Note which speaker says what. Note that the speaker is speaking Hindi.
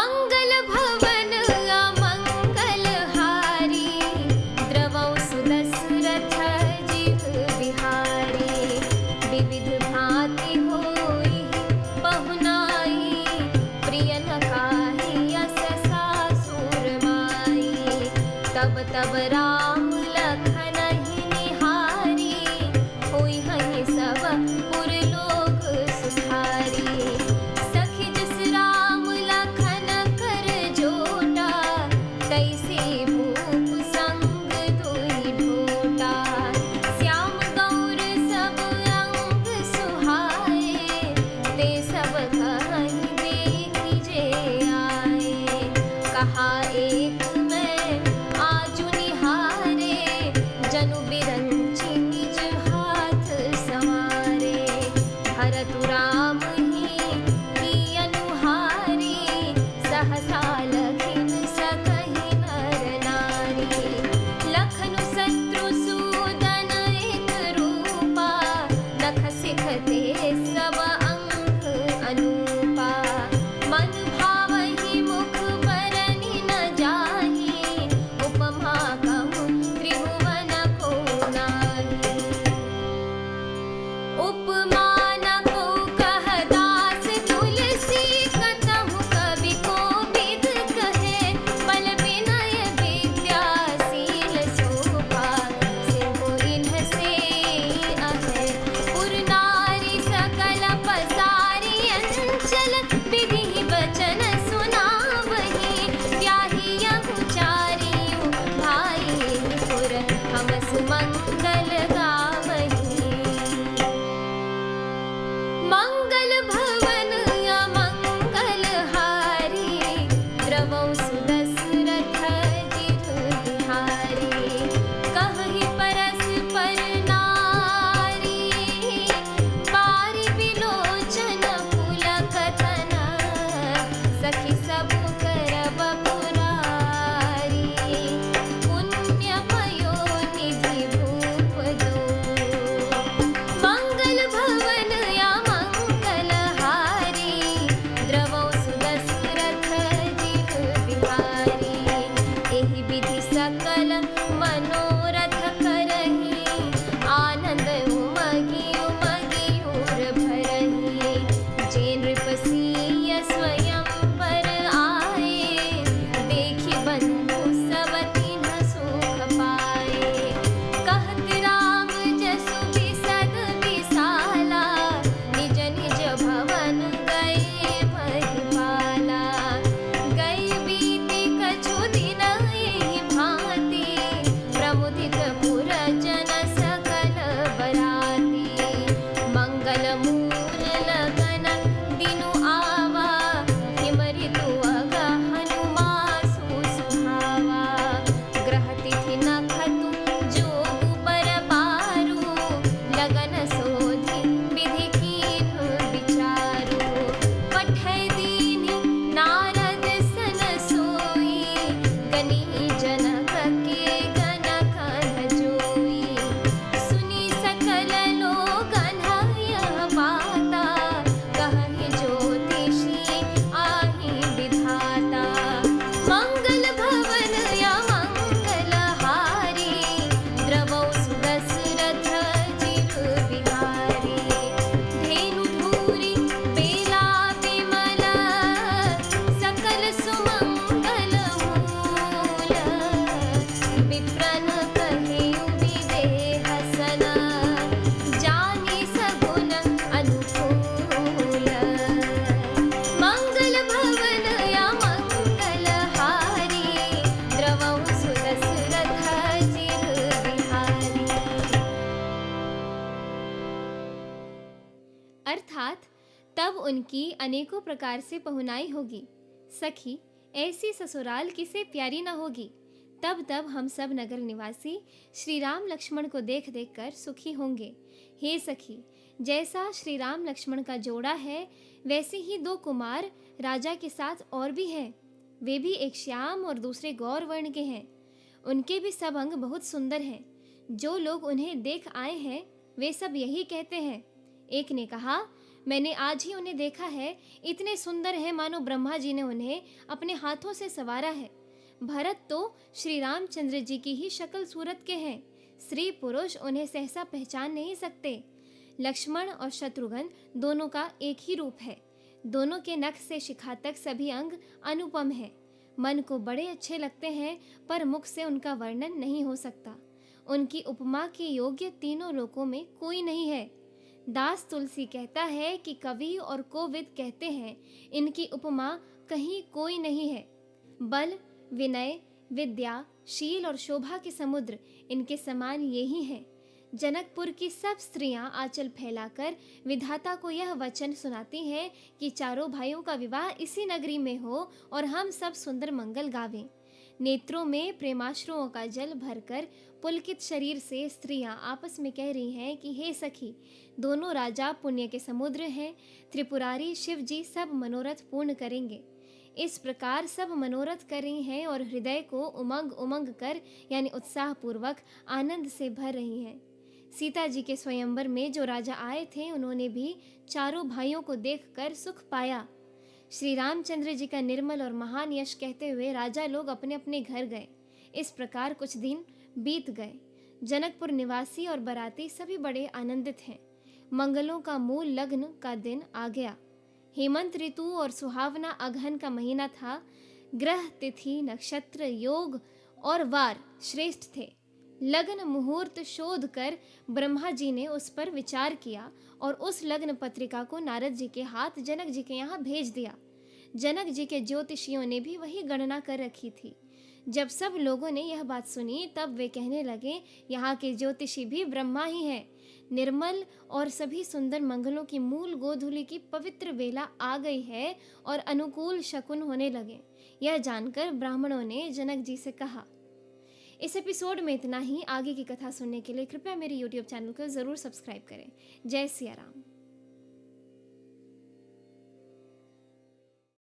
Speaker 1: मंगल भवन अमंगल हारी, द्रवौ सुदशरथ जिह बिहारी। विविध भांति होई पहुनाई, प्रिय न काहि यस सासुर माई। तब तब राम लखन ही निहारी, होई हहि सब पुर लोक सुधारी। सखी जिस राम लखन कर जोटा, तैसे भूप संग दुहि ढोटा। श्याम गौर सब अंग सुहाए, ते सब कहीं देखी जे आए। कहा एक मैं आजु निहारे, जनु बिरंची निज हाथ संवारे। भरतु राम ही की अनुहारी, सहसा लखिन सकहि नर नारी। लखनु शत्रुसूदन एक रूपा, नख सिख ते सब अंग अनूपा। मन भावहि मुख बरनि न जाहि, उपमा कहूँ त्रिभुवन को नाही। उपमा न को कहदास तुलसी, कतहु कवि कोविद कहे। बल विनय विद्याशील शोभा, सिंधु इन्हसे अहे। पुर नारी सकल पसारी अंचल, विधि वचन सुनावही। ब्याही यहु चारिउ भाई, पुर हम सुमंगल गावही। मंगल भवन अमंगल हारी, द्रवौ सुदशरथ जिह बिहारी। कहहि परस्पर नारी, पारि बिलोचन पुलक तना। सखी सब करब पुरारी, पुण्य भयो निधि भूप दो। मंगल भवन अमंगल हारी, द्रवौ सुदशरथ जिह बिहारी। एहि विधि सकल मनोरथ करहि, आनंद उमगी उमगी उर भरहि। जे नृप सिय स्वयं पर आए, देखि बंधु सब तिन्ह सुख पाए। कहत राम जसु बिसद बिसाला, निज निज भवन गए महिपाला। गए बीति कछु दिन एहि भांति, प्रमुदित पुर जन सकल बराती। मंगल मूर लगन दिनु आवा, हिम ऋतु अगहनु मासु सुहावा। ग्रह तिथि नखतु जोगु बर बारू, लगन सोधि विधि कीन्हु विचारू। पठै दीनि नारद सन सोई, गनी जनक के गन कह जोई। सुनी सकल लोगन यह बाता, कहहि ज्योतिषी आहि विधाता। मंगल भवन अमंगल हारी, द्रवौ सुदशरथ जिह बिहारी। धेनु धूरि बेला विमल, सकल सुमंगल मूल। विप्रन कहिउ विदेह सन, जानि सगुन अनुकूल। मंगल भवन अमंगल हारी, द्रवौ सुदशरथ जिह बिहारी। अर्थात तब उनकी अनेकों प्रकार से पहुनाई होगी। सखी ऐसी ससुराल किसे प्यारी न होगी। तब तब हम सब नगर निवासी श्री राम लक्ष्मण को देख देख कर सुखी होंगे। हे सखी, जैसा श्री राम लक्ष्मण का जोड़ा है, वैसे ही दो कुमार राजा के साथ और भी हैं। वे भी एक श्याम और दूसरे गौर वर्ण के हैं। उनके भी सब अंग बहुत सुंदर हैं। जो लोग उन्हें देख आए हैं, वे सब यही कहते हैं। एक ने कहा, मैंने आज ही उन्हें देखा है, इतने सुंदर है मानो ब्रह्मा जी ने उन्हें अपने हाथों से संवारा है। भरत तो श्री रामचंद्र जी की ही शक्ल सूरत के हैं, स्त्री पुरुष उन्हें सहसा पहचान नहीं सकते। लक्ष्मण और शत्रुघ्न दोनों का एक ही रूप है, दोनों के नख से शिखा तक सभी अंग अनुपम है। मन को बड़े अच्छे लगते हैं, पर मुख से उनका वर्णन नहीं हो सकता। उनकी उपमा के योग्य तीनों लोकों में कोई नहीं है। दास तुलसी कहता है कि कवि और कोविद कहते हैं, इनकी उपमा कहीं कोई नहीं है। बल, विनय, विद्या, शील और शोभा के समुद्र इनके समान यही हैं। जनकपुर की सब स्त्रियां आंचल फैलाकर विधाता को यह वचन सुनाती हैं कि चारों भाइयों का विवाह इसी नगरी में हो और हम सब सुंदर मंगल गावें। नेत्रों में प्रेमाश्रुओं का जल भरकर पुलकित शरीर से स्त्रियां आपस में कह रही हैं कि हे सखी, दोनों राजा पुण्य के समुद्र हैं, त्रिपुरारी शिव जी सब मनोरथ पूर्ण करेंगे। इस प्रकार सब मनोरथ कर रही हैं और हृदय को उमंग उमंग कर यानी उत्साह पूर्वक आनंद से भर रही हैं। सीता जी के स्वयंवर में जो राजा आए थे, उन्होंने भी चारों भाइयों को देखकर सुख पाया। श्री रामचंद्र जी का निर्मल और महान यश कहते हुए राजा लोग अपने अपने घर गए। इस प्रकार कुछ दिन बीत गए। जनकपुर निवासी और बराती सभी बड़े आनंदित हैं। मंगलों का मूल लग्न का दिन आ गया। हेमंत ऋतु और सुहावना अगहन का महीना था। ग्रह, तिथि, नक्षत्र, योग और वार श्रेष्ठ थे। लग्न मुहूर्त शोध कर ब्रह्मा जी ने उस पर विचार किया और उस लग्न पत्रिका को नारद जी के हाथ जनक जी के यहाँ भेज दिया। जनक जी के ज्योतिषियों ने भी वही गणना कर रखी थी। जब सब लोगों ने यह बात सुनी, तब वे कहने लगे, यहाँ के ज्योतिषी भी ब्रह्मा ही हैं। निर्मल और सभी सुंदर मंगलों की मूल गोधूलि की पवित्र वेला आ गई है और अनुकूल शकुन होने लगे। यह जानकर ब्राह्मणों ने जनक जी से कहा। इस एपिसोड में इतना ही। आगे की कथा सुनने के लिए कृपया मेरे YouTube चैनल को ज़रूर सब्सक्राइब करें। जय सिया राम।